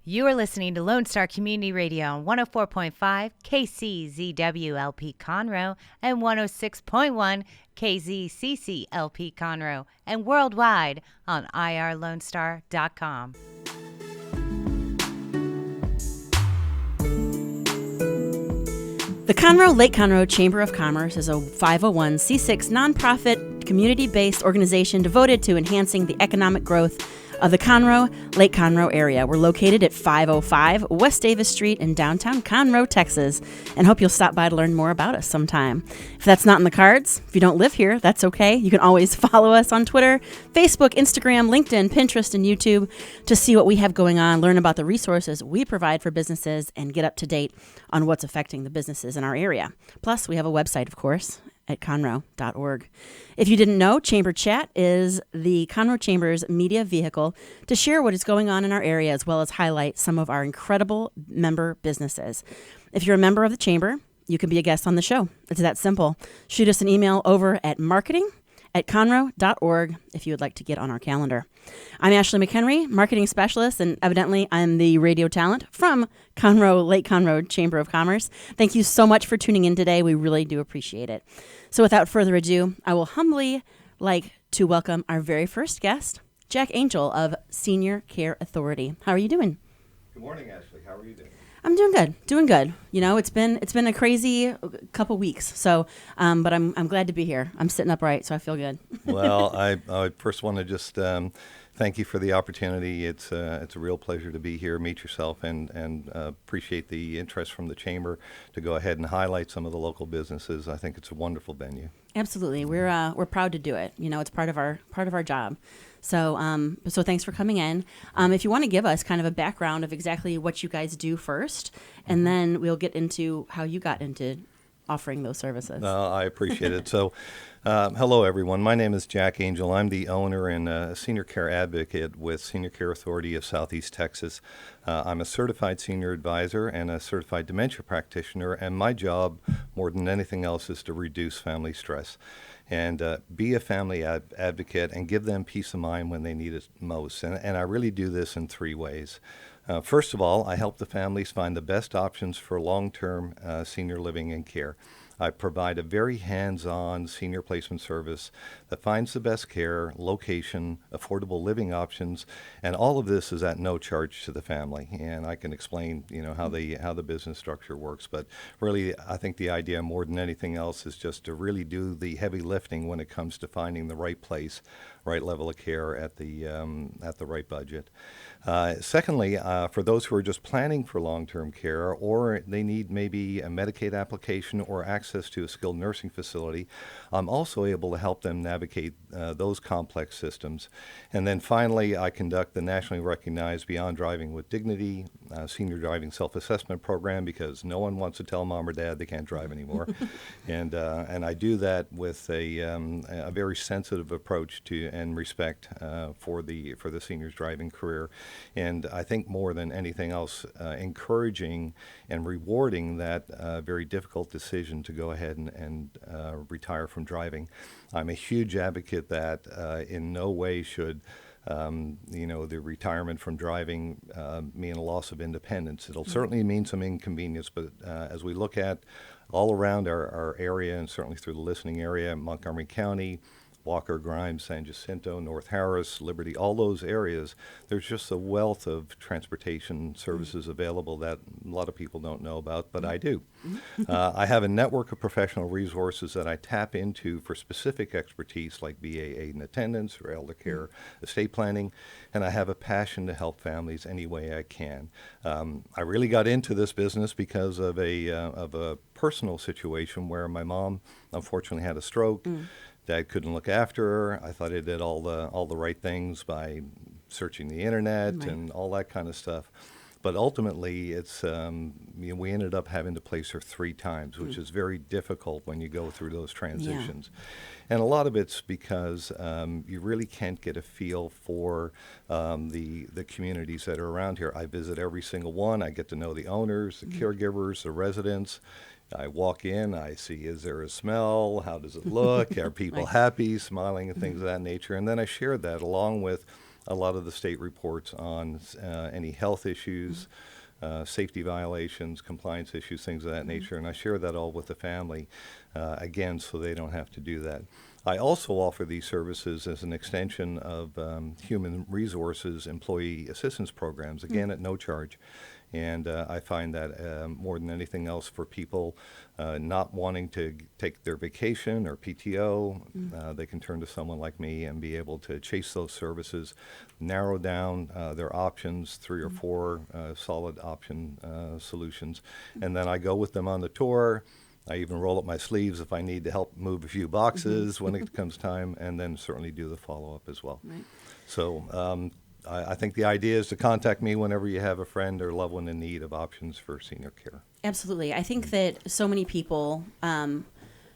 You are listening to Lone Star Community Radio on 104.5 KCZWLP Conroe and 106.1 KZCCLP Conroe and worldwide on irlonestar.com. The Conroe-Lake Conroe Chamber of Commerce is a 501c6 nonprofit, community-based organization devoted to enhancing the economic growth of the Conroe-Lake Conroe area. We're located at 505 West Davis Street in downtown Conroe, Texas, and hope you'll stop by to learn more about us sometime. If that's not in the cards, if you don't live here, that's okay. You can always follow us on Twitter, Facebook, Instagram, LinkedIn, Pinterest, and YouTube to see what we have going on, learn about the resources we provide for businesses, and get up to date on what's affecting the businesses in our area. Plus, we have a website, of course, at conroe.org. If you didn't know, Chamber Chat is the Conroe Chamber's media vehicle to share what is going on in our area as well as highlight some of our incredible member businesses. If you're a member of the Chamber, you can be a guest on the show. It's that simple. Shoot us an email over at marketing@conroe.org if you would like to get on our calendar. I'm Ashley McHenry, marketing specialist, and evidently I'm the radio talent from Conroe-Lake Conroe Chamber of Commerce. Thank you so much for tuning in today. We really do appreciate it. So without further ado, I will humbly like to welcome our very first guest, Jack Angel of Senior Care Authority. How are you doing? Good morning, Ashley. How are you doing? I'm doing good. You know, it's been a crazy couple weeks. So, but I'm glad to be here. I'm sitting upright, so I feel good. Well, I first want to just thank you for the opportunity. It's a real pleasure to be here, meet yourself, and appreciate the interest from the Chamber to go ahead and highlight some of the local businesses. I think it's a wonderful venue. Absolutely, we're proud to do it. You know, it's part of our job. So thanks for coming in. If you want to give us kind of a background of exactly what you guys do first, and then we'll get into how you got into offering those services. I appreciate it. So, hello, everyone. My name is Jack Angel. I'm the owner and senior care advocate with Senior Care Authority of Southeast Texas. I'm a certified senior advisor and a certified dementia practitioner, and my job, more than anything else, is to reduce family stress and be a family advocate and give them peace of mind when they need it most. And I really do this in three ways. First of all, I help the families find the best options for long-term senior living and care. I provide a very hands-on senior placement service that finds the best care, location, affordable living options, and all of this is at no charge to the family. And I can explain, how the business structure works. But really, I think the idea more than anything else is just to really do the heavy lifting when it comes to finding the right place, right level of care at the right budget. Secondly, for those who are just planning for long-term care or they need maybe a Medicaid application or access to a skilled nursing facility, I'm also able to help them navigate those complex systems. And then finally, I conduct the nationally recognized Beyond Driving with Dignity senior driving self-assessment program because no one wants to tell mom or dad they can't drive anymore. And I do that with a very sensitive approach to and respect for the seniors driving career. And I think more than anything else, encouraging and rewarding that very difficult decision to go ahead and retire from driving. I'm a huge advocate that in no way should the retirement from driving mean a loss of independence. It'll certainly mean some inconvenience, but as we look at all around our area and certainly through the listening area, Montgomery County, Walker, Grimes, San Jacinto, North Harris, Liberty, all those areas, there's just a wealth of transportation services available that a lot of people don't know about, but I do. I have a network of professional resources that I tap into for specific expertise like VA aid and attendance or elder care, estate planning, and I have a passion to help families any way I can. I really got into this business because of a personal situation where my mom unfortunately had a stroke. Dad couldn't look after her. I thought I did all the right things by searching the internet and all that kind of stuff. But ultimately, it's we ended up having to place her 3 times, which is very difficult when you go through those transitions. Yeah. And a lot of it's because you really can't get a feel for the communities that are around here. I visit every single one. I get to know the owners, the caregivers, the residents. I walk in, I see, is there a smell? How does it look? Are people happy, smiling, and things of that nature? And then I share that along with a lot of the state reports on any health issues, safety violations, compliance issues, things of that nature, and I share that all with the family, again, so they don't have to do that. I also offer these services as an extension of human resources employee assistance programs, again at no charge. And I find that more than anything else for people not wanting to take their vacation or PTO, they can turn to someone like me and be able to chase those services, narrow down their options, 3 or 4 solid option solutions. And then I go with them on the tour. I even roll up my sleeves if I need to help move a few boxes when it comes time, and then certainly do the follow-up as well. Right. So I think the idea is to contact me whenever you have a friend or loved one in need of options for senior care. Absolutely. I think that so many people,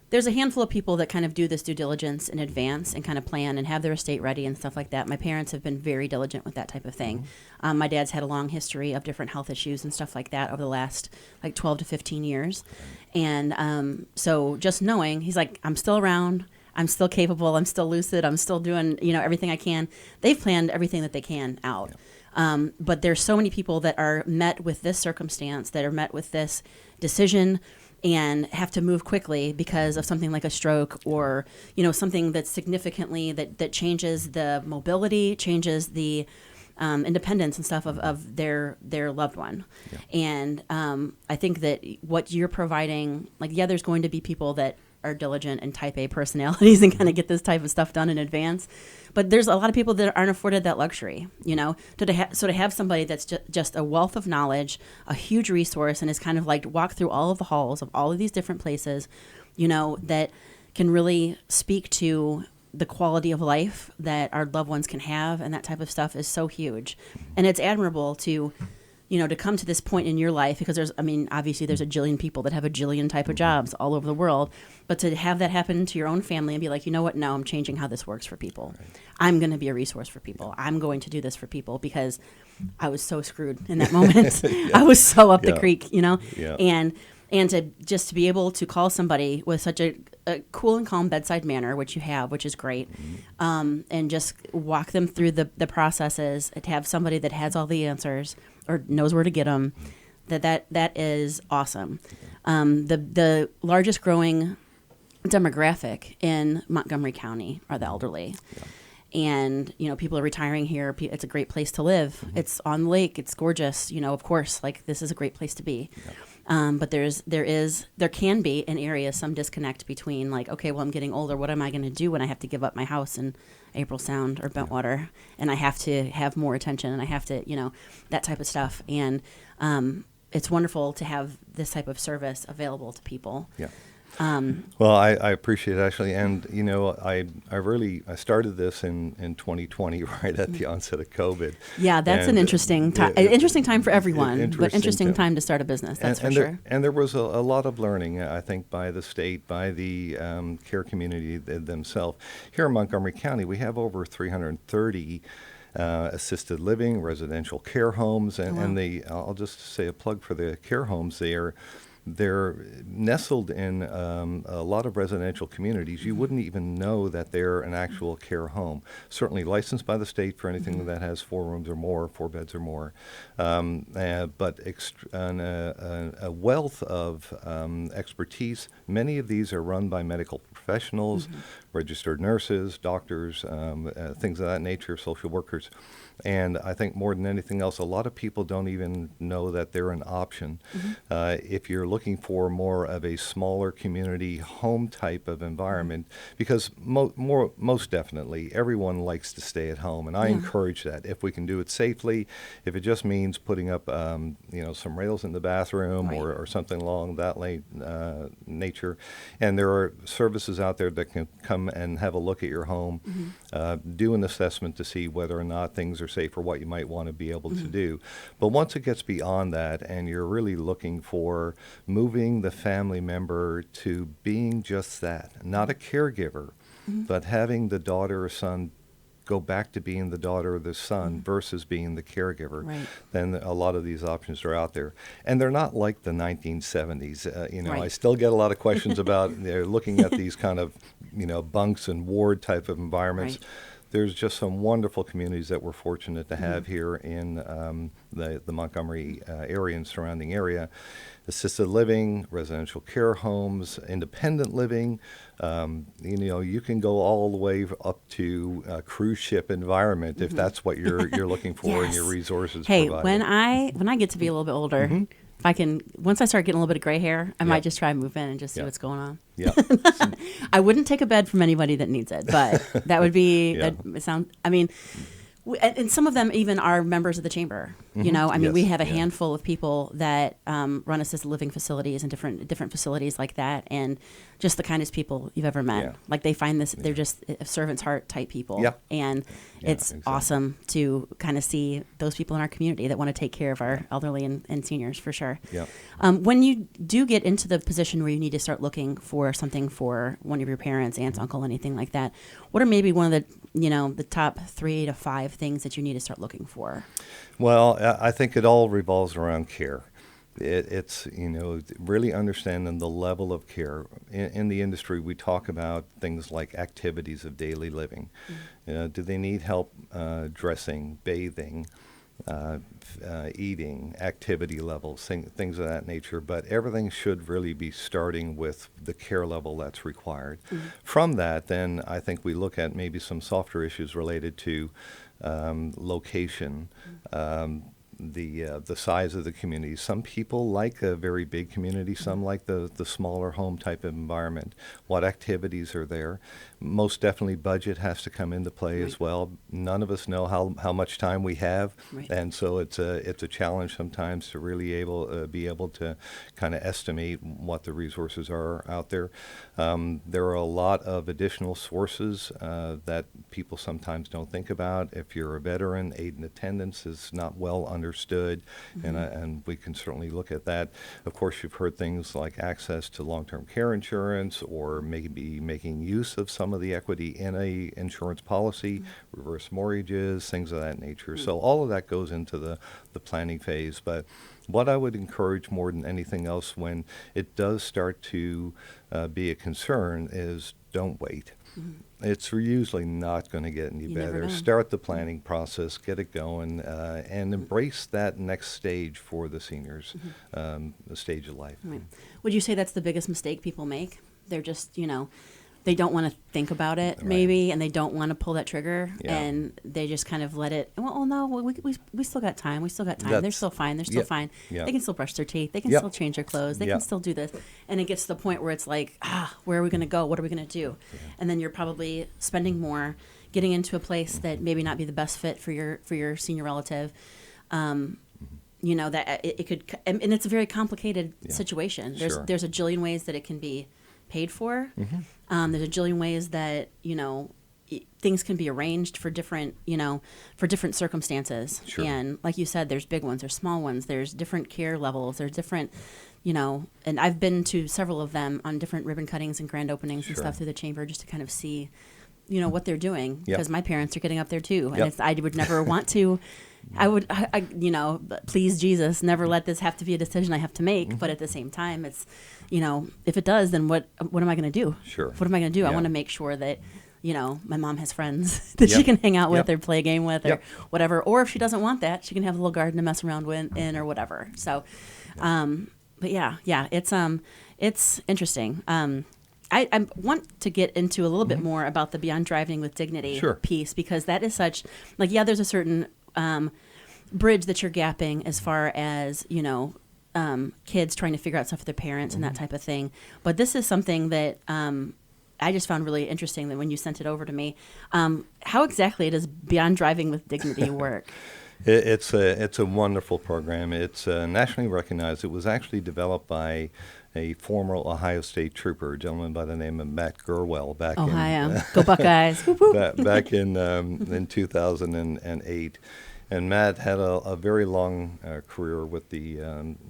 there's a handful of people that kind of do this due diligence in advance and kind of plan and have their estate ready and stuff like that. My parents have been very diligent with that type of thing. My dad's had a long history of different health issues and stuff like that over the last 12 to 15 years. And so just knowing, he's like, I'm still around. I'm still capable. I'm still lucid. I'm still doing, everything I can. They've planned everything that they can out. Yeah. But there's so many people that are met with this circumstance, that are met with this decision and have to move quickly because of something like a stroke or, something that's significantly that changes the mobility, changes the independence and stuff of their loved one. Yeah. And I think that what you're providing, there's going to be people that are diligent and type A personalities and kind of get this type of stuff done in advance. But there's a lot of people that aren't afforded that luxury, So to have somebody that's just a wealth of knowledge, a huge resource, and is kind of walk through all of the halls of all of these different places, that can really speak to the quality of life that our loved ones can have, and that type of stuff is so huge. And it's admirable to come to this point in your life, because obviously there's a jillion people that have a jillion type of jobs all over the world, but to have that happen to your own family and be like, you know what, no, I'm changing how this works for people. Right. I'm going to be a resource for people. I'm going to do this for people because I was so screwed in that moment. Yeah. I was so up the creek, Yeah. And to just to be able to call somebody with such a cool and calm bedside manner, which you have, which is great, and just walk them through the processes, and to have somebody that has all the answers or knows where to get them, that is awesome. The largest growing demographic in Montgomery County are the elderly. Yeah. And, people are retiring here. It's a great place to live. Mm-hmm. It's on the lake. It's gorgeous. Of course, this is a great place to be. Yeah. But there can be in areas some disconnect between okay, well, I'm getting older. What am I going to do when I have to give up my house in April Sound or Bentwater, and I have to have more attention, and I have to, that type of stuff. And it's wonderful to have this type of service available to people. Yeah. Well, I appreciate it, actually, and I started this in 2020, right at the onset of COVID. Yeah, that's an interesting time. Interesting time for everyone, but interesting time to start a business. That's for sure. And there was a lot of learning, I think, by the state, by the care community themselves. Here in Montgomery County, we have over 330 assisted living, residential care homes, and I'll just say a plug for the care homes. They're nestled in a lot of residential communities. You wouldn't even know that they're an actual care home. Certainly licensed by the state for anything that has 4 rooms or more, 4 beds or more. But a wealth of expertise. Many of these are run by medical professionals, registered nurses, doctors, things of that nature, social workers. And I think more than anything else, a lot of people don't even know that they're an option. If you're looking for more of a smaller community home type of environment, because most definitely everyone likes to stay at home, and I encourage that if we can do it safely. If it just means putting up some rails in the bathroom, right, or something along that nature, and there are services out there that can come and have a look at your home, do an assessment to see whether or not things are safe for what you might want to be able to do. But once it gets beyond that and you're really looking for moving the family member to being just that, not a caregiver, but having the daughter or son go back to being the daughter or the son versus being the caregiver, right, then a lot of these options are out there. And they're not like the 1970s. Right. I still get a lot of questions about they're looking at these kind of, bunks and ward type of environments. Right. there's just some wonderful communities that we're fortunate to have here in the Montgomery area and surrounding area. Assisted living, residential care homes, independent living. You can go all the way up to a cruise ship environment if that's what you're looking for and your resources provided. When I get to be a little bit older, if I can, once I start getting a little bit of gray hair, I might just try and move in and just see what's going on. Yeah. I wouldn't take a bed from anybody that needs it, but that would be, and some of them even are members of the chamber. We have a handful of people that run assisted living facilities and different facilities like that, and just the kindest people you've ever met. Like they find this, they're just servant's heart type people. And it's awesome to kind of see those people in our community that want to take care of our elderly and seniors for sure. When you do get into the position where you need to start looking for something for one of your parents, aunts, uncle, anything like that, what are maybe one of the top 3 to 5 things that you need to start looking for? Well, I think it all revolves around care. It's really understanding the level of care. In the industry, we talk about things like activities of daily living. Do they need help dressing, bathing, eating, activity levels, things of that nature? But everything should really be starting with the care level that's required. From that, then I think we look at maybe some softer issues related to location, the size of the community. Some people like a very big community. Some like the smaller home type of environment. What activities are there? Most definitely budget has to come into play as well. None of us know how much time we have, and so it's a challenge sometimes to really be able to kind of estimate what the resources are out there. There are a lot of additional sources that people sometimes don't think about. If you're a veteran, aid and attendance is not well understood, and we can certainly look at that. Of course, you've heard things like access to long-term care insurance, or maybe making use of some of the equity in a insurance policy, reverse mortgages, things of that nature. So all of that goes into the planning phase. But what I would encourage more than anything else when it does start to be a concern is don't wait. It's usually not going to get any better. Start the planning process, get it going, and embrace that next stage for the seniors, the stage of life. Would you say that's the biggest mistake people make? They're just, they don't want to think about it, maybe, and they don't want to pull that trigger, and they just kind of let it. Well, no, we still got time. We still got time. They're still fine. They're still fine. They can still brush their teeth. They can still change their clothes. They can still do this. And it gets to the point where it's like, where are we going to go? What are we going to do? And then you're probably spending more, getting into a place that maybe not be the best fit for your senior relative. That it could, and it's a very complicated situation. There's a jillion ways that it can be paid for. There's a jillion ways that things can be arranged for different circumstances. And like you said, there's big ones, there's small ones, there's different care levels, there's different and I've been to several of them on different ribbon cuttings and grand openings and stuff through the chamber, just to kind of see what they're doing, because my parents are getting up there too, and I would never want to. I would, please Jesus, never let this have to be a decision I have to make. But at the same time, it's, if it does, then what am I going to do? What am I going to do? I want to make sure that, my mom has friends that she can hang out with or play a game with or whatever. Or if she doesn't want that, she can have a little garden to mess around in or whatever. So, but it's interesting. I want to get into a little bit more about the Beyond Driving with Dignity piece, because that is such, there's a certain bridge that you're gapping as far as, kids trying to figure out stuff with their parents and that type of thing. But this is something that I just found really interesting, that when you sent it over to me, how exactly does Beyond Driving with Dignity work? It's a wonderful program. It's nationally recognized. It was actually developed by a former Ohio State trooper, a gentleman by the name of Matt Gurwell, back Go Buckeyes! back in 2008. And Matt had a very long career with the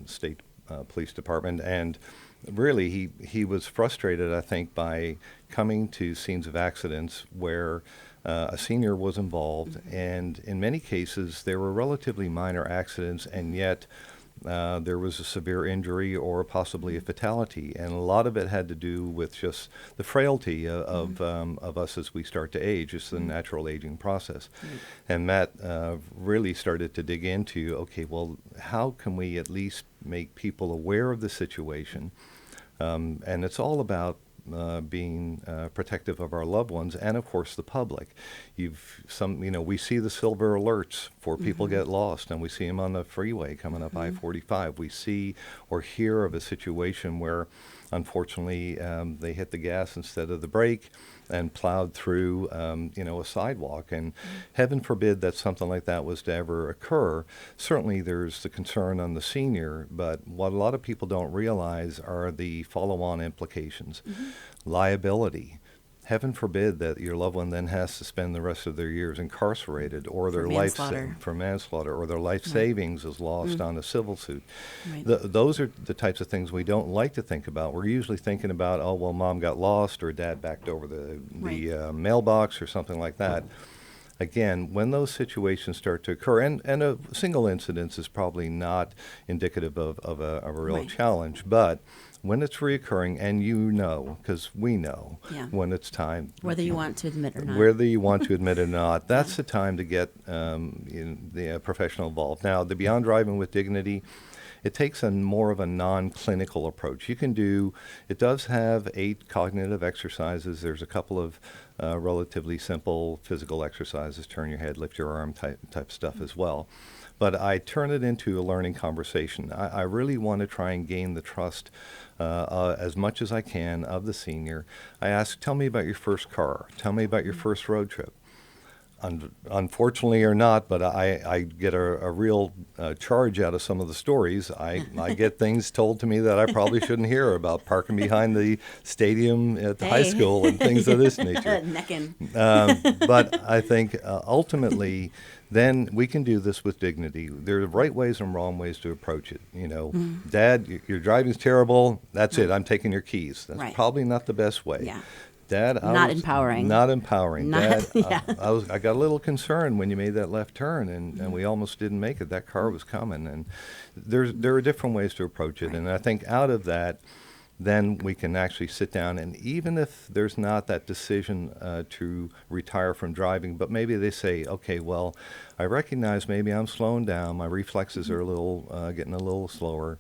state police department, and really he was frustrated, I think, by coming to scenes of accidents where a senior was involved, and in many cases there were relatively minor accidents, and yet there was a severe injury or possibly a fatality, and a lot of it had to do with just the frailty of us as we start to age. It's the natural aging process. And Matt really started to dig into, okay, well, how can we at least make people aware of the situation? And it's all about being protective of our loved ones and, of course, the public. We see the silver alerts for people get lost, and we see them on the freeway coming up I-45. We see or hear of a situation where, unfortunately, they hit the gas instead of the brake and plowed through, a sidewalk. And heaven forbid that something like that was to ever occur. Certainly there's the concern on the senior, but what a lot of people don't realize are the follow-on implications. Liability. Heaven forbid that your loved one then has to spend the rest of their years incarcerated, or their for manslaughter, or their life savings is lost on a civil suit. Those are the types of things we don't like to think about. We're usually thinking about, oh, well, mom got lost, or dad backed over the mailbox, or something like that. Again, when those situations start to occur, and a single incident is probably not indicative of a real challenge, but when it's reoccurring, and because we know when it's time. Whether you want to admit or not. Whether you want to admit it or not, that's the time to get the professional involved. Now, the Beyond Driving with Dignity, it takes more of a non-clinical approach. It does have 8 cognitive exercises. There's a couple of relatively simple physical exercises, turn your head, lift your arm type stuff as well. But I turn it into a learning conversation. I really want to try and gain the trust as much as I can of the senior. I ask, tell me about your first car. Tell me about your first road trip. Unfortunately or not, but I get a real charge out of some of the stories. I get things told to me that I probably shouldn't hear about parking behind the stadium at the high school and things of this nature. Necking. But I think ultimately, then we can do this with dignity. There are right ways and wrong ways to approach it. Dad, your driving's terrible. That's it. I'm taking your keys. That's probably not the best way. Yeah. Dad, not empowering. Dad, I got a little concerned when you made that left turn, and we almost didn't make it. That car was coming, and there are different ways to approach it. And I think out of that, then we can actually sit down, and even if there's not that decision to retire from driving, but maybe they say, okay, well, I recognize maybe I'm slowing down. My reflexes are getting a little slower.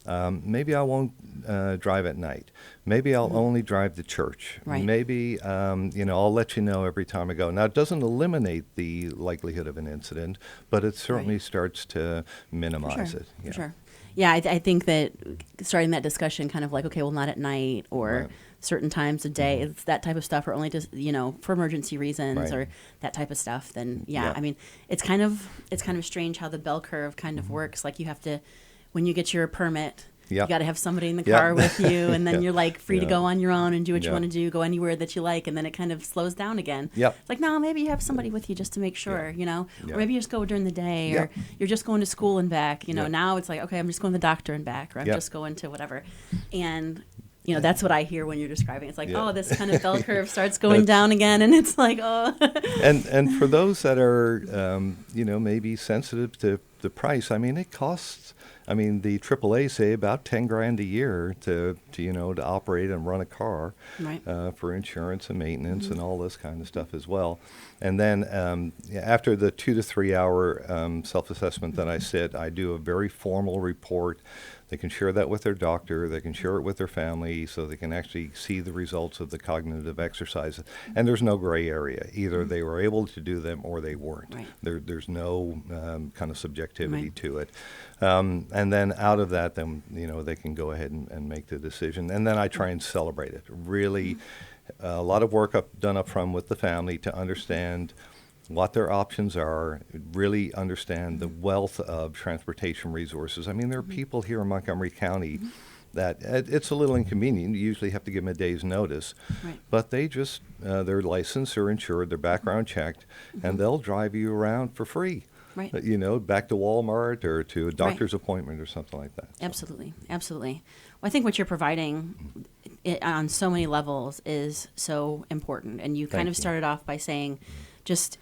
Maybe I won't drive at night. Maybe I'll only drive to church. Maybe, I'll let you know every time I go. Now, it doesn't eliminate the likelihood of an incident, but it certainly starts to minimize it. For sure. Yeah, I think that starting that discussion kind of like, okay, well, not at night or certain times of day, it's that type of stuff, or only just, for emergency reasons or that type of stuff, then, I mean, it's kind of strange how the bell curve kind of works. Like you have to, when you get your permit, you got to have somebody in the car with you, and then you're like free to go on your own and do what you want to do, go anywhere that you like, and then it kind of slows down again. It's like, no, maybe you have somebody with you just to make sure, or maybe you just go during the day, or you're just going to school and back. Now it's like, okay, I'm just going to the doctor and back, or I'm just going to whatever. And that's what I hear when you're describing. It's like, oh, this kind of bell curve starts going down again, and it's like, oh. and for those that are, maybe sensitive to the price, I mean, it costs. I mean, the AAA say about $10,000 a year to operate and run a car, for insurance and maintenance and all this kind of stuff as well. And then after the 2 to 3 hour self-assessment that I sit, I do a very formal report. They can share that with their doctor. They can share it with their family, so they can actually see the results of the cognitive exercises. And there's no gray area. Either they were able to do them or they weren't. There's no kind of subjectivity to it. And then out of that, then they can go ahead and make the decision. And then I try and celebrate it. Really, a lot of work done up front with the family to understand what their options are, really understand the wealth of transportation resources. I mean, there are people here in Montgomery County that it's a little inconvenient. You usually have to give them a day's notice. But they just, they're licensed or insured, they're background checked, and they'll drive you around for free. Back to Walmart or to a doctor's appointment or something like that. Absolutely. Well, I think what you're providing on so many levels is so important. And you kind of started off by saying, just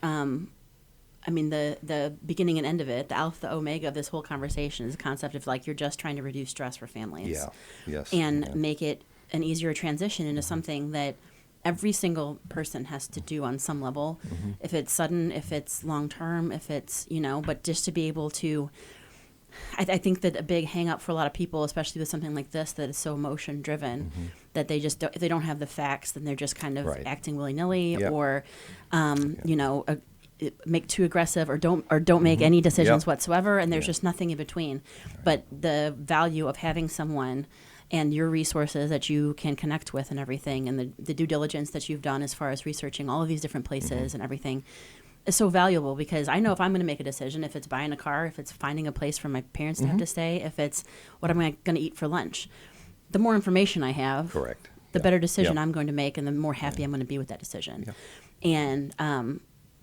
I mean, the beginning and end of it, the alpha, the omega of this whole conversation is the concept of like you're just trying to reduce stress for families. Yeah. Yes. And make it an easier transition into something that every single person has to do on some level. If it's sudden, if it's long term, if it's, but just to be able to, I think that a big hang up for a lot of people, especially with something like this that is so emotion driven, that they just don't, if they don't have the facts, then they're just kind of acting willy nilly or, make too aggressive or don't make any decisions whatsoever. And there's just nothing in between. But the value of having someone and your resources that you can connect with and everything, and the due diligence that you've done as far as researching all of these different places and everything is so valuable, because I know if I'm going to make a decision, if it's buying a car, if it's finding a place for my parents to have to stay, if it's what am I going to eat for lunch, the more information I have, the better decision I'm going to make, and the more happy I'm going to be with that decision. And,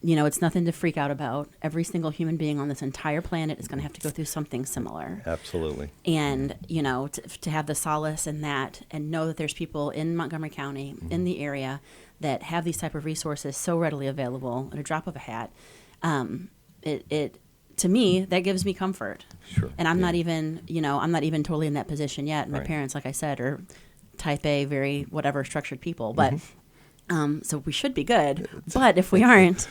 it's nothing to freak out about. Every single human being on this entire planet is going to have to go through something similar. Absolutely. And, to have the solace in that and know that there's people in Montgomery County, in the area, that have these type of resources so readily available at a drop of a hat, it to me, that gives me comfort. Sure. And I'm not even, I'm not even totally in that position yet. My parents, like I said, are type A, very whatever structured people. But so we should be good. But if we aren't,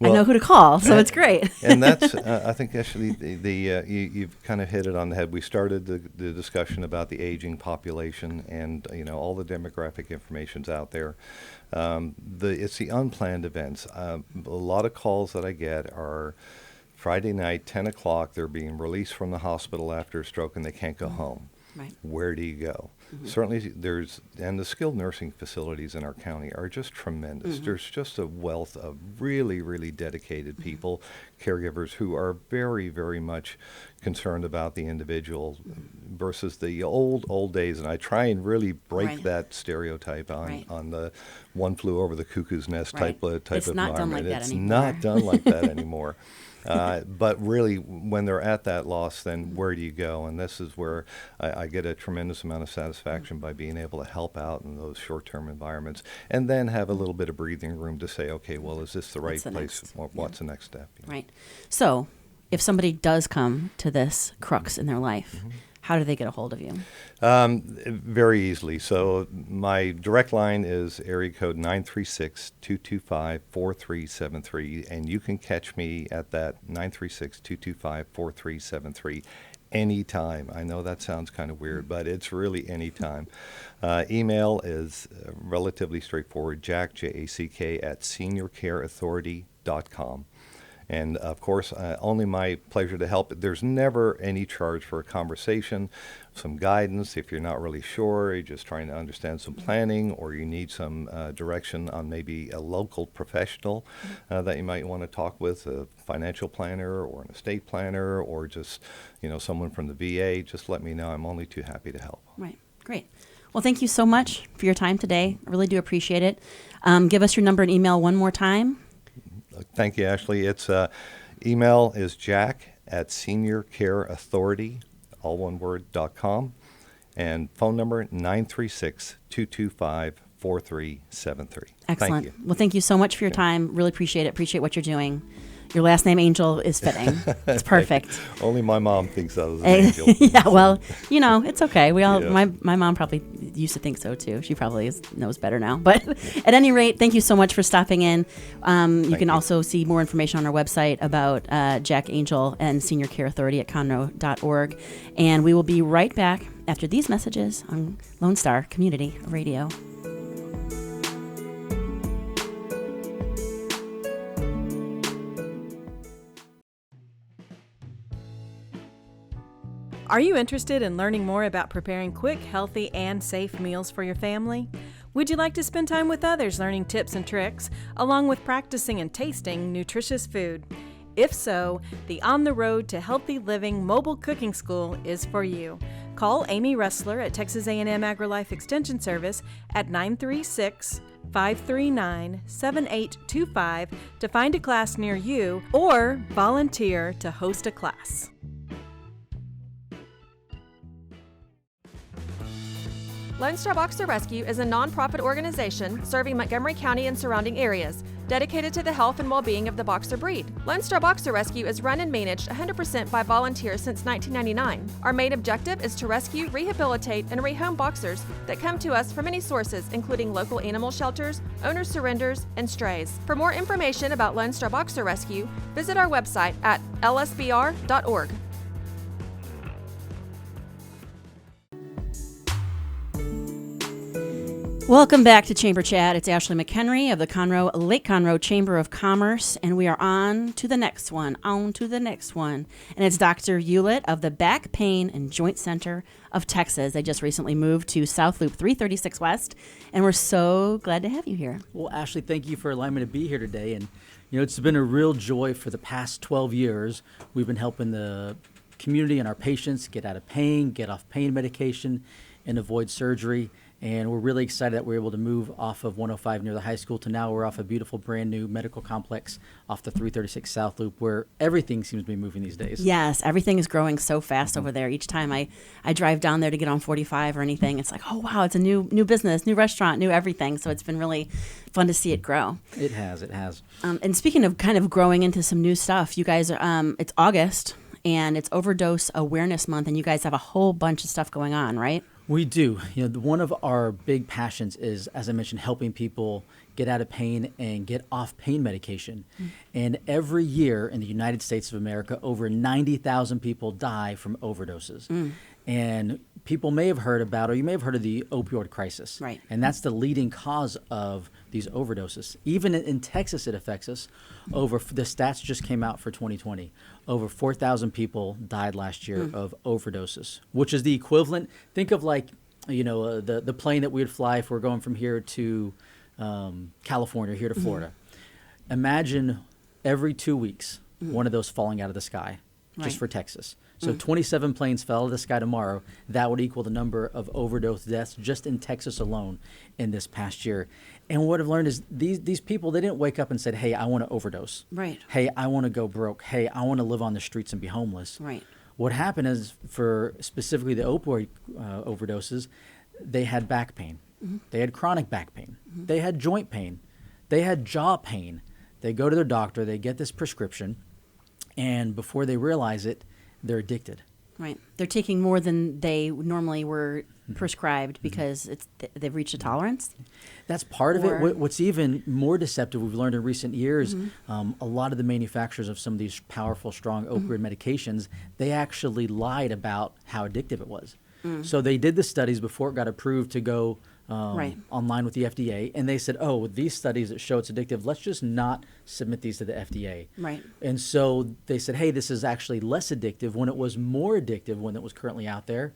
I know who to call, so it's great. And that's, I think, actually, you've kind of hit it on the head. We started the discussion about the aging population, and all the demographic information's out there. It's the unplanned events. A lot of calls that I get are Friday night, 10 o'clock. They're being released from the hospital after a stroke, and they can't go home. Right. Where do you go? Certainly and the skilled nursing facilities in our county are just tremendous. There's just a wealth of really, really dedicated people, caregivers who are very, very much concerned about the individual versus the old days. And I try and really break that stereotype on the one flew over the cuckoo's nest type of it's not environment. It's not done like that anymore. But really, when they're at that loss, then where do you go? And this is where I get a tremendous amount of satisfaction by being able to help out in those short-term environments, and then have a little bit of breathing room to say, okay, well, is this the right place? What's the next step? Right. So if somebody does come to this crux in their life, how do they get a hold of you? Very easily. So my direct line is area code 936-225-4373, and you can catch me at that 936-225-4373 anytime. I know that sounds kind of weird, but it's really anytime. Email is relatively straightforward, Jack, J-A-C-K, at seniorcareauthority.com. And, of course, only my pleasure to help. There's never any charge for a conversation, some guidance. If you're not really sure, you're just trying to understand some planning, or you need some direction on maybe a local professional that you might want to talk with, a financial planner or an estate planner, or just, someone from the VA, just let me know. I'm only too happy to help. Right. Great. Well, thank you so much for your time today. I really do appreciate it. Give us your number and email one more time. Thank you, Ashley. It's email is jack@seniorcareauthority, all one word, .com, and phone number 936-225-4373. Excellent. Thank you. Well, thank you so much for your time. Really appreciate it. Appreciate what you're doing. Your last name, Angel, is fitting. It's perfect. Only my mom thinks I was an angel. Yeah, well, it's okay. We all. My mom probably used to think so too. She probably knows better now. But at any rate, thank you so much for stopping in. You can also see more information on our website about Jack Angel and Senior Care Authority at Conroe.org. And we will be right back after these messages on Lone Star Community Radio. Are you interested in learning more about preparing quick, healthy, and safe meals for your family? Would you like to spend time with others learning tips and tricks, along with practicing and tasting nutritious food? If so, the On the Road to Healthy Living Mobile Cooking School is for you. Call Amy Ressler at Texas A&M AgriLife Extension Service at 936-539-7825 to find a class near you, or volunteer to host a class. Lone Star Boxer Rescue is a nonprofit organization serving Montgomery County and surrounding areas. dedicated to the health and well-being of the boxer breed. Lone Star Boxer Rescue is run and managed 100% by volunteers since 1999. Our main objective is to rescue, rehabilitate, and rehome boxers that come to us from many sources, including local animal shelters, owner surrenders, and strays. For more information about Lone Star Boxer Rescue, visit our website at lsbr.org. Welcome back to Chamber Chat. It's Ashley McHenry of the Lake Conroe Chamber of Commerce, and we are on to the next one. And it's Dr. Eulitt of the Back Pain and Joint Center of Texas. They just recently moved to South Loop 336 West, and we're so glad to have you here. Well, Ashley, thank you for allowing me to be here today. And, it's been a real joy for the past 12 years. We've been helping the community and our patients get out of pain, get off pain medication, and avoid surgery. And we're really excited that we're able to move off of 105 near the high school to now we're off a beautiful brand new medical complex off the 336 South Loop, where everything seems to be moving these days. Yes, everything is growing so fast over there. Each time I drive down there to get on 45 or anything, it's like, oh wow, it's a new business, new restaurant, new everything. So it's been really fun to see it grow. It has. And speaking of kind of growing into some new stuff, you guys, it's August and it's Overdose Awareness Month, and you guys have a whole bunch of stuff going on, right? We do. One of our big passions is, as I mentioned, helping people get out of pain and get off pain medication. And every year in the United States of America, over 90,000 people die from overdoses. And people may have heard about, or you may have heard of the opioid crisis. Right. And that's the leading cause of these overdoses. Even in Texas, it affects us. The stats just came out for 2020. Over 4,000 people died last year of overdoses, which is the equivalent. Think of like, the plane that we would fly if we're going from here to California, here to Florida. Imagine every 2 weeks, one of those falling out of the sky, just for Texas. So 27 planes fell out of the sky tomorrow. That would equal the number of overdose deaths just in Texas alone in this past year. And what I've learned is these people, they didn't wake up and said, hey, I want to overdose. Right. Hey, I want to go broke. Hey, I want to live on the streets and be homeless. Right. What happened is, for specifically the opioid overdoses, they had back pain. They had chronic back pain. They had joint pain. They had jaw pain. They go to their doctor, they get this prescription, and before they realize it, they're addicted. Right. They're taking more than they normally were prescribed because they've reached a tolerance. That's part of it. What's even more deceptive, we've learned in recent years, a lot of the manufacturers of some of these powerful, strong opioid medications, they actually lied about how addictive it was. So they did the studies before it got approved to go online with the FDA, and they said, oh, with these studies that show it's addictive, let's just not submit these to the FDA. Right. And so they said, hey, this is actually less addictive when it was more addictive when it was currently out there.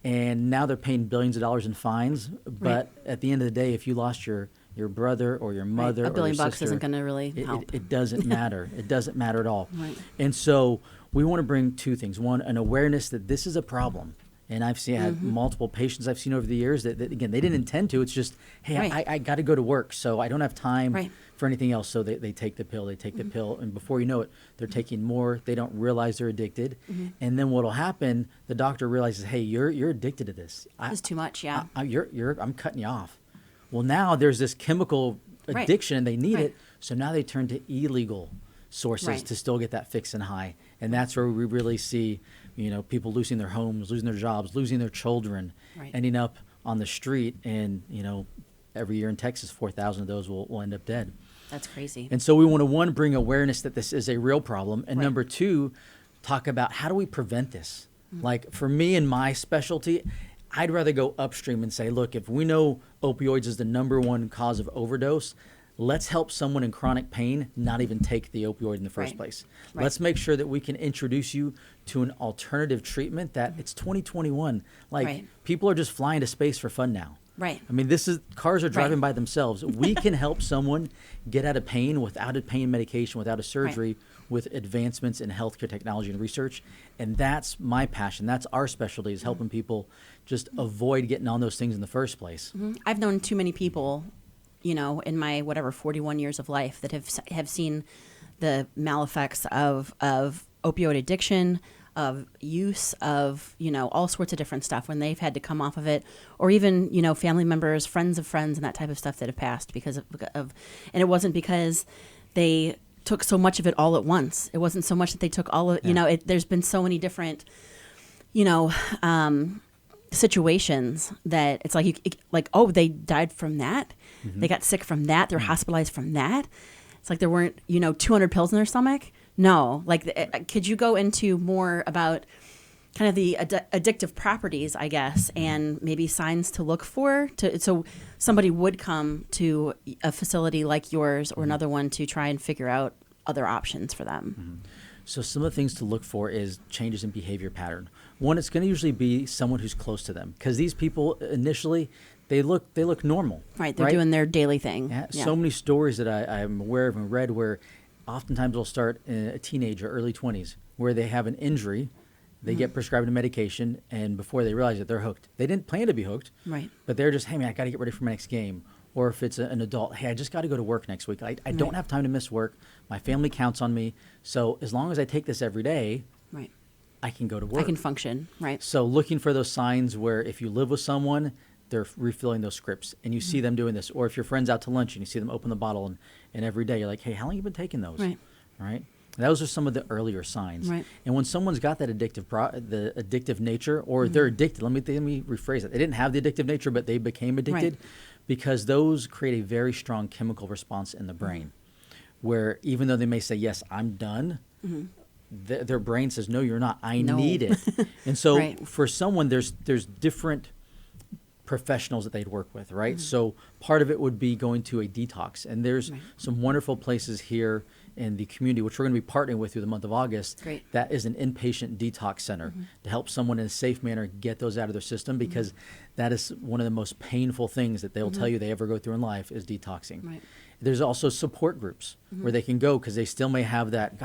And now they're paying billions of dollars in fines. But at the end of the day, if you lost your brother or your mother or $1 billion your sister, isn't going to really help. It doesn't matter. It doesn't matter at all. Right. And so we want to bring two things. One, an awareness that this is a problem. And I've had multiple patients I've seen over the years that again, they didn't intend to. It's just, hey, I got to go to work, so I don't have time for anything else. So they take the pill, and before you know it, they're taking more. They don't realize they're addicted. And then what'll happen, the doctor realizes, hey, you're addicted to this. It's too much, yeah. I'm cutting you off. Well, now there's this chemical addiction, and they need it. So now they turn to illegal sources to still get that fix and high. And that's where we really see, people losing their homes, losing their jobs, losing their children, ending up on the street. And, every year in Texas, 4,000 of those will end up dead. That's crazy. And so we want to, one, bring awareness that this is a real problem. And number two, talk about how do we prevent this? Like for me and my specialty, I'd rather go upstream and say, look, if we know opioids is the number one cause of overdose, let's help someone in chronic pain not even take the opioid in the first place. Let's make sure that we can introduce you to an alternative treatment that it's 2021. People are just flying to space for fun now. Right. I mean, cars are driving by themselves. We can help someone get out of pain without a pain medication, without a surgery, with advancements in healthcare technology and research. And that's my passion. That's our specialty, is helping people just avoid getting on those things in the first place. I've known too many people, in my 41 years of life that have seen the maleffects of opioid addiction, of use of, all sorts of different stuff when they've had to come off of it, or even, family members, friends of friends, and that type of stuff that have passed because of and it wasn't because they took so much of it all at once. It wasn't so much that they took all of, there's been so many different, situations that it's like, oh, they died from that. Mm-hmm. They got sick from that. They're hospitalized from that. It's like there weren't, 200 pills in their stomach. No, could you go into more about kind of the addictive properties, I guess, and maybe signs to look for so somebody would come to a facility like yours or another one to try and figure out other options for them? Mm-hmm. So some of the things to look for is changes in behavior pattern. One, it's going to usually be someone who's close to them, because these people initially they look normal. Right, they're doing their daily thing. Yeah. So many stories that I'm aware of and read where oftentimes they'll start in a teenager, early 20s, where they have an injury, they get prescribed a medication, and before they realize it, they're hooked. They didn't plan to be hooked, right? But they're just, hey man, I got to get ready for my next game. Or if it's an adult, hey, I just got to go to work next week. I don't have time to miss work. My family counts on me. So as long as I take this every day, right, I can go to work. I can function, right? So looking for those signs where if you live with someone, they're refilling those scripts and you see them doing this. Or if your friend's out to lunch and you see them open the bottle and every day you're like, hey, how long have you been taking those? Right? Those are some of the earlier signs. Right. And when someone's got that the addictive nature, or they're addicted, let me rephrase it. They didn't have the addictive nature, but they became addicted, because those create a very strong chemical response in the brain, where even though they may say, yes, I'm done, their brain says, no, you're not. I need it. And so for someone, there's different professionals that they'd work with, right? So part of it would be going to a detox. And there's some wonderful places here in the community, which we're going to be partnering with through the month of August. That is an inpatient detox center to help someone in a safe manner get those out of their system, because that is one of the most painful things that they'll tell you they ever go through in life is detoxing. There's also support groups where they can go, because they still may have that,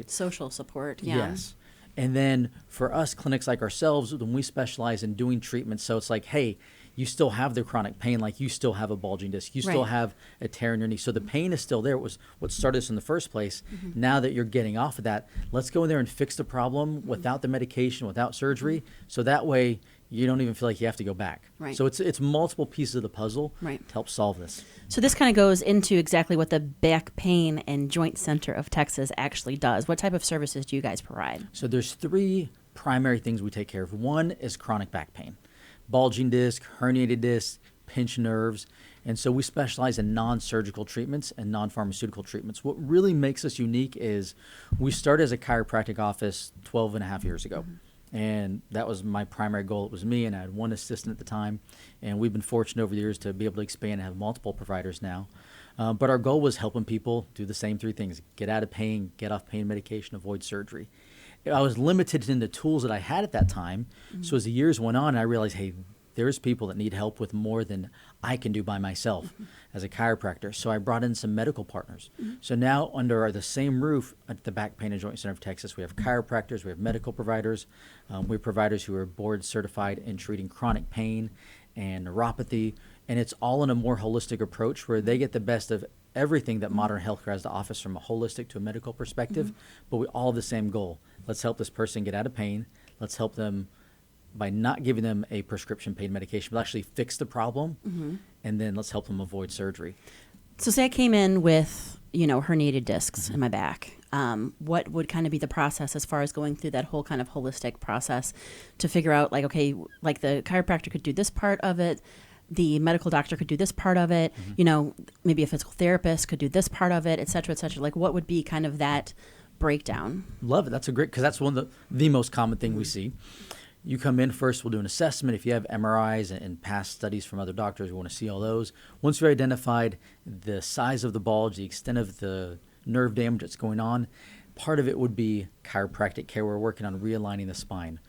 social support. Yes. And then for us, clinics like ourselves, when we specialize in doing treatments, so it's like, hey, you still have the chronic pain, like you still have a bulging disc, you still have a tear in your knee. So the pain is still there. It was what started this in the first place. Now that you're getting off of that, let's go in there and fix the problem without the medication, without surgery. So that way you don't even feel like you have to go back. So it's multiple pieces of the puzzle to help solve this. So this kind of goes into exactly what the Back Pain and Joint Center of Texas actually does. What type of services do you guys provide? So there's 3 primary things we take care of. One is chronic back pain. Bulging disc, herniated disc, pinched nerves. And so we specialize in non-surgical treatments and non-pharmaceutical treatments. What really makes us unique is we started as a chiropractic office 12 and a half years ago. And that was my primary goal. It was me, and I had one assistant at the time. And we've been fortunate over the years to be able to expand and have multiple providers now. But our goal was helping people do the same 3 things: get out of pain, get off pain medication, avoid surgery. I was limited in the tools that I had at that time. So as the years went on, I realized, hey, there's people that need help with more than I can do by myself as a chiropractor. So I brought in some medical partners. So now under the same roof at the Back Pain and Joint Center of Texas, we have chiropractors, we have medical providers, we have providers who are board certified in treating chronic pain and neuropathy. And it's all in a more holistic approach where they get the best of everything that modern healthcare has to offer from a holistic to a medical perspective, but we all have the same goal. Let's help this person get out of pain. Let's help them by not giving them a prescription pain medication, but actually fix the problem, and then let's help them avoid surgery. So say I came in with, herniated discs in my back. What would kind of be the process as far as going through that whole kind of holistic process to figure out, like, okay, like the chiropractor could do this part of it, the medical doctor could do this part of it, maybe a physical therapist could do this part of it, et cetera, et cetera. Like, what would be kind of that breakdown? Love it. That's because that's one of the most common thing we see. You come in first, we'll do an assessment. If you have MRIs and past studies from other doctors, we want to see all those. Once we've identified the size of the bulge, the extent of the nerve damage that's going on, part of it would be chiropractic care. We're working on realigning the spine.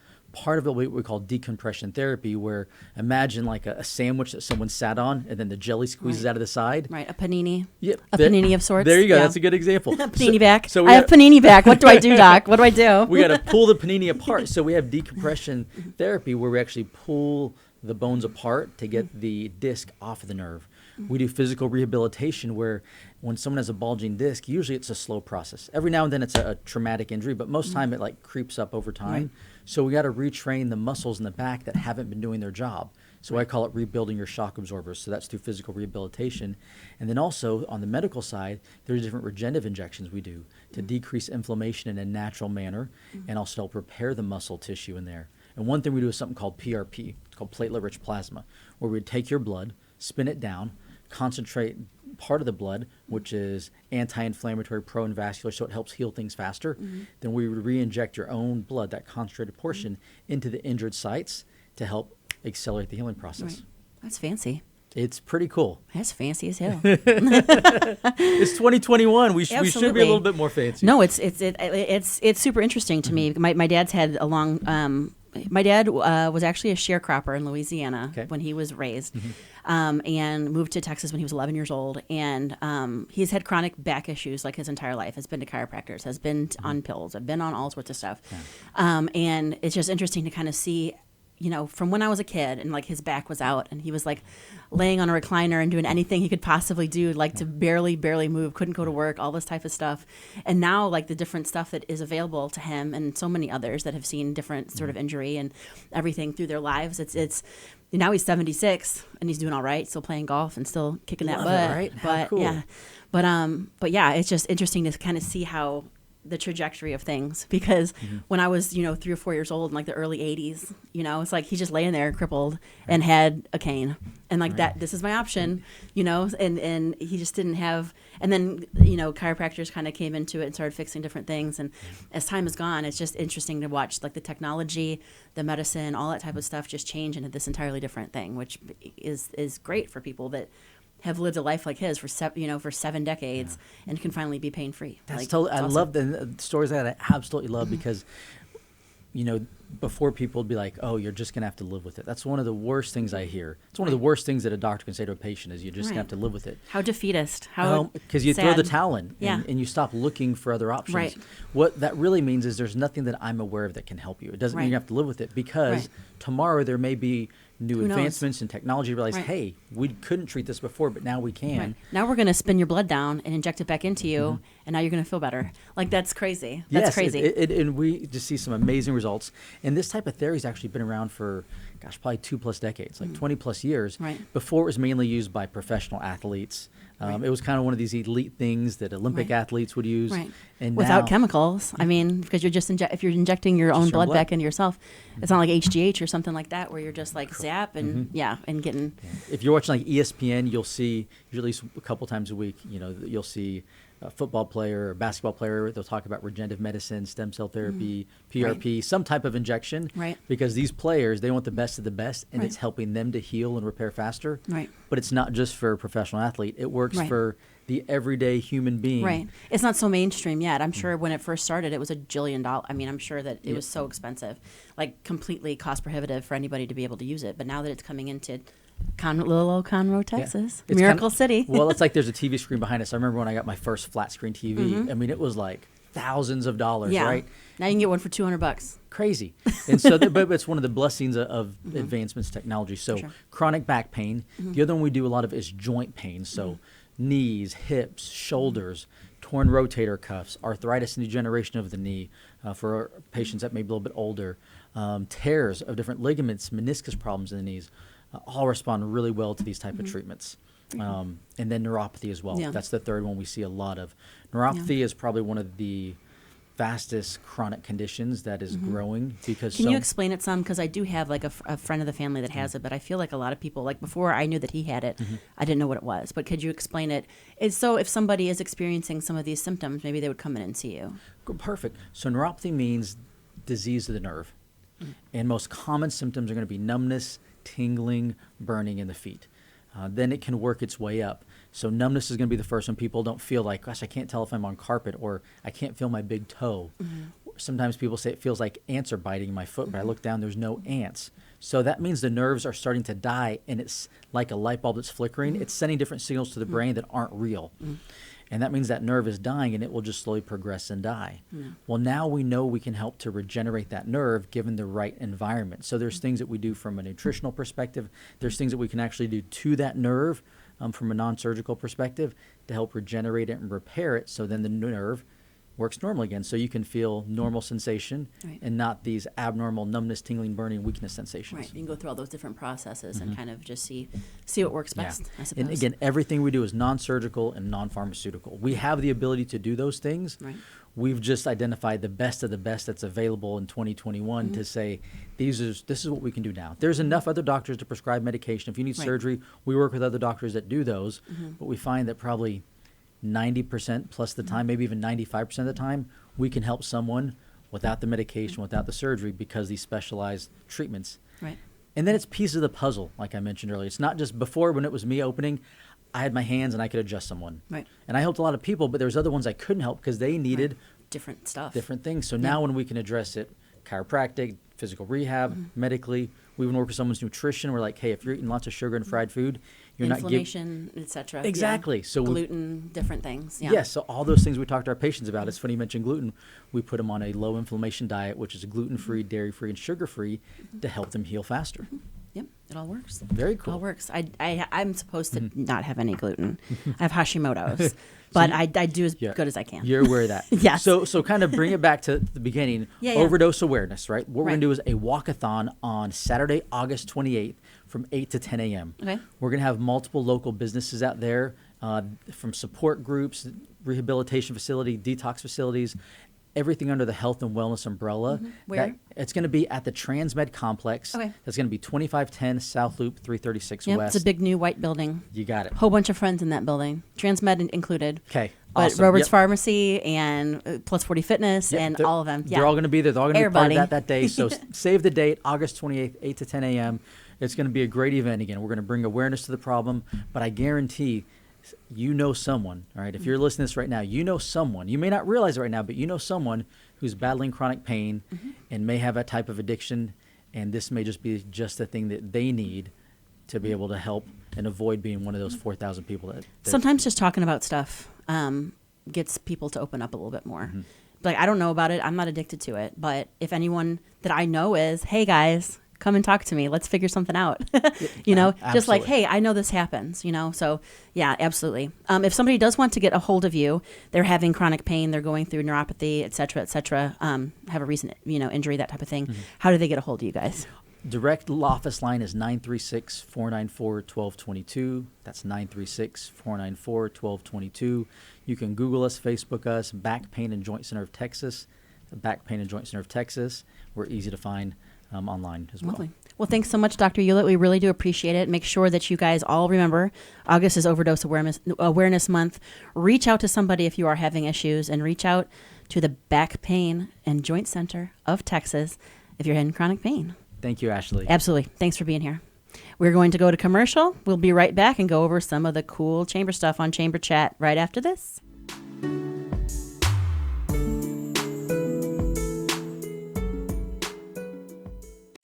part of it we call decompression therapy, where imagine like a sandwich that someone sat on and then the jelly squeezes out of the side. Right, a panini. Yep. A panini of sorts. There you go. Yeah. That's a good example. Panini back. So I have panini back. What do I do, Doc? What do I do? We got to pull the panini apart. So we have decompression therapy where we actually pull the bones apart to get the disc off of the nerve. We do physical rehabilitation where when someone has a bulging disc, usually it's a slow process. Every now and then it's a traumatic injury, but most time it like creeps up over time. Right. So we got to retrain the muscles in the back that haven't been doing their job. So I call it rebuilding your shock absorbers. So that's through physical rehabilitation. And then also on the medical side, there's different regenerative injections we do to decrease inflammation in a natural manner and also help repair the muscle tissue in there. And one thing we do is something called PRP. It's called platelet-rich plasma, where we take your blood, spin it down, concentrate part of the blood, which is anti-inflammatory, pro-vascular, so it helps heal things faster. Then we would re-inject your own blood, that concentrated portion, into the injured sites to help accelerate the healing process. Right. That's fancy. It's pretty cool. That's fancy as hell. It's 2021. We should be a Absolutely. little bit more fancy. No, it's super interesting to me. My dad's had a long. My dad was actually a sharecropper in Louisiana when he was raised, and moved to Texas when he was 11 years old. And he's had chronic back issues like his entire life. Has been to chiropractors, has been on pills, have been on all sorts of stuff. And it's just interesting to kind of see, you know, from when I was a kid and like his back was out and he was like laying on a recliner and doing anything he could possibly do, like to barely move, couldn't go to work, all this type of stuff. And now like the different stuff that is available to him and so many others that have seen different sort of injury and everything through their lives. It's now he's 76 and he's doing all right, still playing golf and still kicking that Love butt. it, right? How But cool. yeah, but yeah, it's just interesting to kind of see how the trajectory of things, because when I was, 3 or 4 years old in like the early 80s, it's like he's just laying there crippled and had a cane and like that, this is my option, and he just didn't have, and then, chiropractors kind of came into it and started fixing different things. And as time has gone, it's just interesting to watch like the technology, the medicine, all that type of stuff just change into this entirely different thing, which is great for people that have lived a life like his for 7 decades and can finally be pain free. That's like, totally. I awesome. love the stories that I absolutely love because, before people would be like, "Oh, you're just gonna have to live with it." That's one of the worst things I hear. It's one of the worst things that a doctor can say to a patient is, "You're just gonna have to live with it." How defeatist. How because you throw sad. the towel in Yeah. and you stop looking for other options. Right. What that really means is there's nothing that I'm aware of that can help you. It doesn't mean you have to live with it because Right. tomorrow there may be new Who knows? advancements in technology. Realize, Right. hey, we couldn't treat this before, but now we can. Right. Now we're going to spin your blood down and inject it back into you, and now you're going to feel better. Like, that's crazy. That's Yes, crazy. and we just see some amazing results. And this type of therapy has actually been around for, probably 2+ decades, like 20+ years. Right. Before it was mainly used by professional athletes. It was kind of one of these elite things that Olympic athletes would use. Right. And Without now, chemicals. I mean, because you're just if you're injecting your own your blood blood. back into yourself, it's not like HGH or something like that where you're just like zap and and getting. if you're watching like ESPN, you'll see usually at least a couple times a week. You'll see a football player or basketball player. They'll talk about regenerative medicine, stem cell therapy, PRP, some type of injection. Right. Because these players, they want the best of the best, and Right. it's helping them to heal and repair faster. Right. But it's not just for a professional athlete. It works Right. for the everyday human being. Right. It's not so mainstream yet. I'm sure when it first started, it was $1 jillion. I mean, I'm sure that it was so expensive, like completely cost prohibitive for anybody to be able to use it. But now that it's coming into little old Conroe, Texas, It's Miracle kinda- City. Well, it's like there's a TV screen behind us. I remember when I got my first flat screen TV. Mm-hmm. I mean, it was like thousands of dollars, yeah. right? Now you can get one for $200. Crazy. And so but it's one of the blessings of advancements in technology. So Sure. chronic back pain. The other one we do a lot of is joint pain. So knees, hips, shoulders, torn rotator cuffs, arthritis and degeneration of the knee for patients that may be a little bit older, tears of different ligaments, meniscus problems in the knees, all respond really well to these type of treatments. And then neuropathy as well. Yeah. That's the third one we see a lot of. Neuropathy is probably one of the fastest chronic conditions that is growing because Can you explain it some? Because I do have like a friend of the family that has it, but I feel like a lot of people, like before I knew that he had it, I didn't know what it was. But could you explain it? So if somebody is experiencing some of these symptoms, maybe they would come in and see you. Perfect. So neuropathy means disease of the nerve. And most common symptoms are going to be numbness, tingling, burning in the feet. Then it can work its way up So numbness is going to be the first one. People don't feel like, gosh, I can't tell if I'm on carpet, or I can't feel my big toe. Sometimes people say it feels like ants are biting my foot, but I look down, there's no ants. So that means the nerves are starting to die, and it's like a light bulb that's flickering. It's sending different signals to the brain that aren't real. And that means that nerve is dying, and it will just slowly progress and die. Well, now we know we can help to regenerate that nerve given the right environment. So there's things that we do from a nutritional perspective. There's things that we can actually do to that nerve from a non-surgical perspective to help regenerate it and repair it, so then the nerve works normal again. So you can feel normal sensation and not these abnormal numbness, tingling, burning, weakness sensations. Right. You can go through all those different processes and kind of just see what works best, I suppose. And again, everything we do is non-surgical and non-pharmaceutical. We have the ability to do those things. Right. We've just identified the best of the best that's available in 2021 to say, this is what we can do now. There's enough other doctors to prescribe medication. If you need surgery, we work with other doctors that do those, but we find that probably 90% plus the time, maybe even 95% of the time, we can help someone without the medication, without the surgery, because these specialized treatments. Right. And then it's pieces of the puzzle, like I mentioned earlier. It's not just before, when it was me opening, I had my hands and I could adjust someone. Right. And I helped a lot of people, but there was other ones I couldn't help because they needed different stuff. different things. So now when we can address it, chiropractic, physical rehab, medically, we even work with someone's nutrition. We're like, hey, if you're eating lots of sugar and fried food, you're not giving... Inflammation, etc. Exactly. Yeah. So gluten, different things. Yeah. Yes, so all those things we talk to our patients about. It's funny you mentioned gluten. We put them on a low inflammation diet, which is gluten-free, dairy-free, and sugar-free to help them heal faster. Yep, it all works. Very It cool. all works. I'm supposed to not have any gluten. I have Hashimoto's, but I do as good as I can. You're aware of that. Yes. So kind of bring it back to the beginning. Yeah. Overdose awareness, right? What we're going Right. to do is a walkathon on Saturday, August 28th from 8 to 10 a.m. Okay. We're going to have multiple local businesses out there from support groups, rehabilitation facility, detox facilities, everything under the health and wellness umbrella. Where? It's going to be at the Transmed Complex. Okay. That's going to be 2510 South Loop 336 Yep, West. it's a big new white building. You got it. Whole bunch of friends in that building. Transmed included. Okay. But Awesome. Robert's Yep. Pharmacy and Plus 40 Fitness Yep, and they're- all of them. Yeah. They're all going to be there. They're all going to be part of Everybody. that day. So save the date, August 28th, 8 to 10 a.m. It's going to be a great event again. We're going to bring awareness to the problem, but I guarantee you know someone, all right? If you're listening to this right now, you know someone. You may not realize it right now, but you know someone who's battling chronic pain and may have a type of addiction, and this may just be just the thing that they need to be able to help and avoid being one of those 4,000 people that Sometimes just talking about stuff gets people to open up a little bit more. Like, I don't know about it. I'm not addicted to it. But if anyone that I know is, hey, guys, come and talk to me. Let's figure something out. Just like, Absolutely. hey, I know this happens, So, yeah, absolutely. If somebody does want to get a hold of you, they're having chronic pain, they're going through neuropathy, et cetera, have a recent, injury, that type of thing. How do they get a hold of you guys? Direct office line is 936-494-1222. That's 936-494-1222. You can Google us, Facebook us, Back Pain and Joint Center of Texas. Back Pain and Joint Center of Texas. We're easy to find online as well. Lovely. Well, thanks so much, Dr. Eulitt. We really do appreciate it. Make sure that you guys all remember August is Overdose Awareness Month. Reach out to somebody if you are having issues, and reach out to the Back Pain and Joint Center of Texas if you're having chronic pain. Thank you, Ashley. Absolutely. Thanks for being here. We're going to go to commercial. We'll be right back and go over some of the cool chamber stuff on Chamber Chat right after this.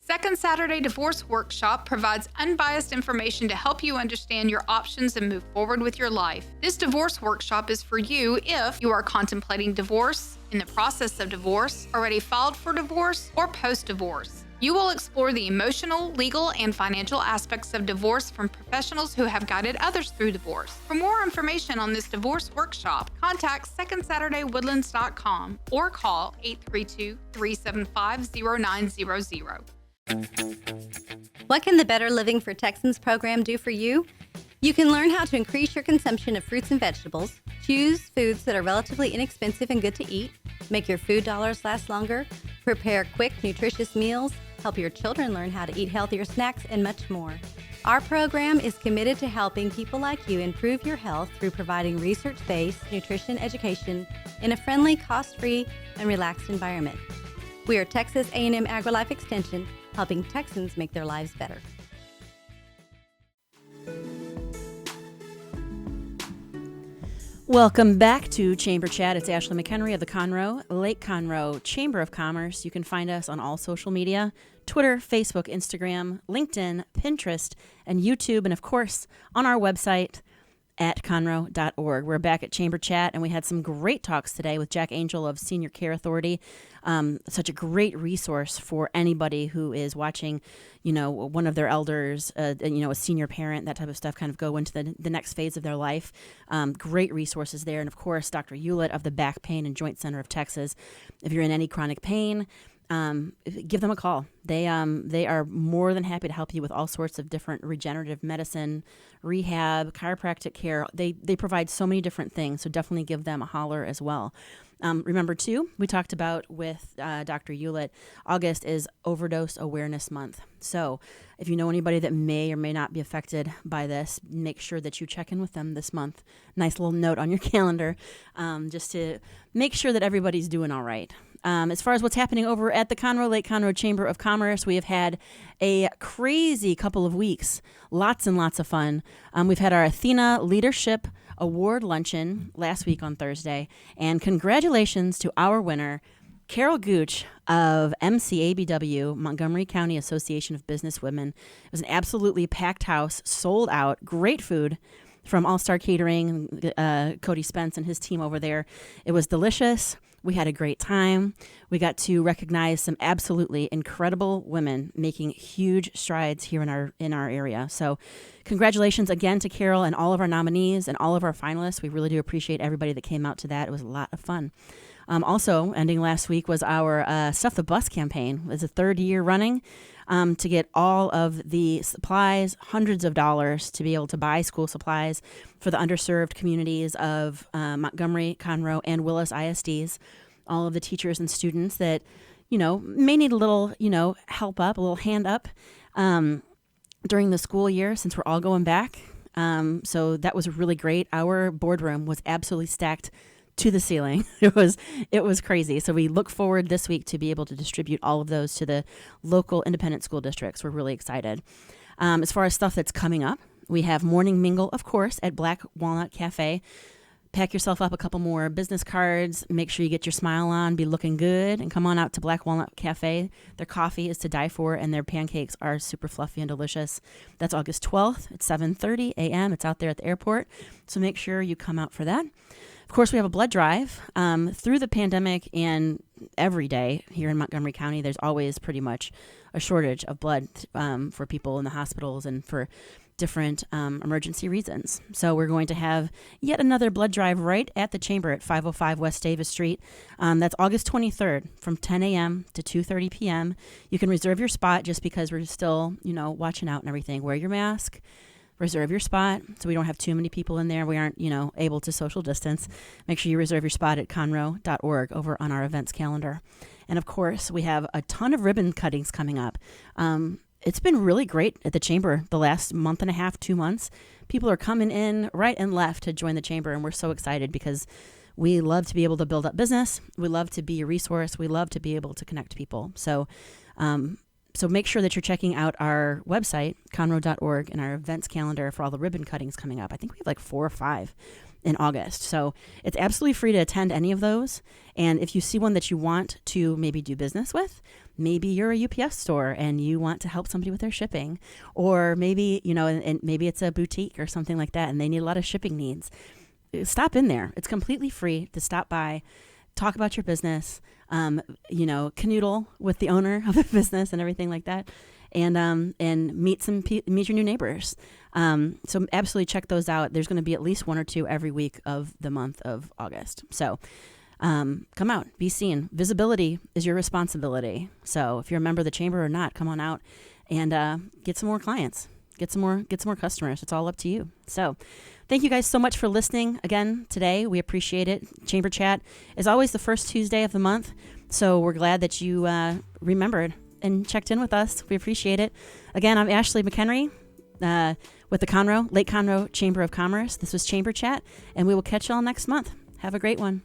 Second Saturday Divorce Workshop provides unbiased information to help you understand your options and move forward with your life. This divorce workshop is for you if you are contemplating divorce, in the process of divorce, already filed for divorce, or post-divorce. You will explore the emotional, legal, and financial aspects of divorce from professionals who have guided others through divorce. For more information on this divorce workshop, contact secondsaturdaywoodlands.com or call 832-375-0900. What can the Better Living for Texans program do for you? You can learn how to increase your consumption of fruits and vegetables, choose foods that are relatively inexpensive and good to eat, make your food dollars last longer, prepare quick, nutritious meals, help your children learn how to eat healthier snacks, and much more. Our program is committed to helping people like you improve your health through providing research-based nutrition education in a friendly, cost-free, and relaxed environment. We are Texas A&M AgriLife Extension, helping Texans make their lives better. Welcome back to Chamber Chat. It's Ashley McHenry of the Conroe, Lake Conroe Chamber of Commerce. You can find us on all social media, Twitter, Facebook, Instagram, LinkedIn, Pinterest, and YouTube, and of course, on our website at conroe.org. We're back at Chamber Chat, and we had some great talks today with Jack Angel of Senior Care Authority. Such a great resource for anybody who is watching, one of their elders, a senior parent, that type of stuff, kind of go into the next phase of their life. Great resources there. And of course, Dr. Eulitt of the Back Pain and Joint Center of Texas. If you're in any chronic pain, give them a call. They are more than happy to help you with all sorts of different regenerative medicine, rehab, chiropractic care. They provide so many different things, so definitely give them a holler as well. Remember, too, we talked about with Dr. Eulitt, August is Overdose Awareness Month. So if you know anybody that may or may not be affected by this, make sure that you check in with them this month. Nice little note on your calendar, just to make sure that everybody's doing all right. As far as what's happening over at the Conroe Lake Conroe Chamber of Commerce, we have had a crazy couple of weeks. Lots and lots of fun. We've had our Athena Leadership Award Luncheon last week on Thursday. And congratulations to our winner, Carol Gooch of MCABW, Montgomery County Association of Business Women. It was an absolutely packed house, sold out, great food from All Star Catering, Cody Spence and his team over there. It was delicious. We had a great time. We got to recognize some absolutely incredible women making huge strides here in our area. So congratulations again to Carol and all of our nominees and all of our finalists. We really do appreciate everybody that came out to that. It was a lot of fun. Also, ending last week was our Stuff the Bus campaign. It's the third year running to get all of the supplies, hundreds of dollars to be able to buy school supplies for the underserved communities of Montgomery, Conroe, and Willis ISDs. All of the teachers and students that, may need a little, help up, a little hand up during the school year since we're all going back. So that was really great. Our boardroom was absolutely stacked to the ceiling. It was crazy. So we look forward this week to be able to distribute all of those to the local independent school districts. We're really excited. As far as stuff that's coming up, we have Morning Mingle, of course, at Black Walnut Cafe. Pack yourself up a couple more business cards. Make sure you get your smile on, be looking good, and come on out to Black Walnut Cafe. Their coffee is to die for, and their pancakes are super fluffy and delicious. That's August 12th at 7:30 a.m. It's out there at the airport, so make sure you come out for that. Of course, we have a blood drive. Through the pandemic and every day here in Montgomery County, there's always pretty much a shortage of blood for people in the hospitals and for different emergency reasons. So we're going to have yet another blood drive right at the Chamber at 505 West Davis Street. That's August 23rd from 10 a.m. to 2:30 p.m. You can reserve your spot just because we're still, watching out and everything. Wear your mask. Reserve your spot so we don't have too many people in there. We aren't, able to social distance. Make sure you reserve your spot at conroe.org over on our events calendar. And of course, we have a ton of ribbon cuttings coming up. It's been really great at the Chamber the last month and a half, 2 months. People are coming in right and left to join the Chamber, and we're so excited because we love to be able to build up business. We love to be a resource. We love to be able to connect people. So make sure that you're checking out our website, conroe.org, and our events calendar for all the ribbon cuttings coming up. I think we have like 4 or 5 in August. So it's absolutely free to attend any of those. And if you see one that you want to maybe do business with, maybe you're a UPS store and you want to help somebody with their shipping, or maybe, and maybe it's a boutique or something like that and they need a lot of shipping needs. Stop in there. It's completely free to stop by, talk about your business, canoodle with the owner of the business and everything like that, and meet your new neighbors. So absolutely check those out. There's going to be at least 1 or 2 every week of the month of August. So come out, be seen. Visibility is your responsibility. So if you're a member of the Chamber or not, come on out and get some more clients, get some more customers. It's all up to you. So thank you guys so much for listening again today. We appreciate it. Chamber Chat is always the first Tuesday of the month. So we're glad that you remembered and checked in with us. We appreciate it. Again, I'm Ashley McHenry with the Conroe Lake Conroe Chamber of Commerce. This was Chamber Chat, and we will catch y'all next month. Have a great one.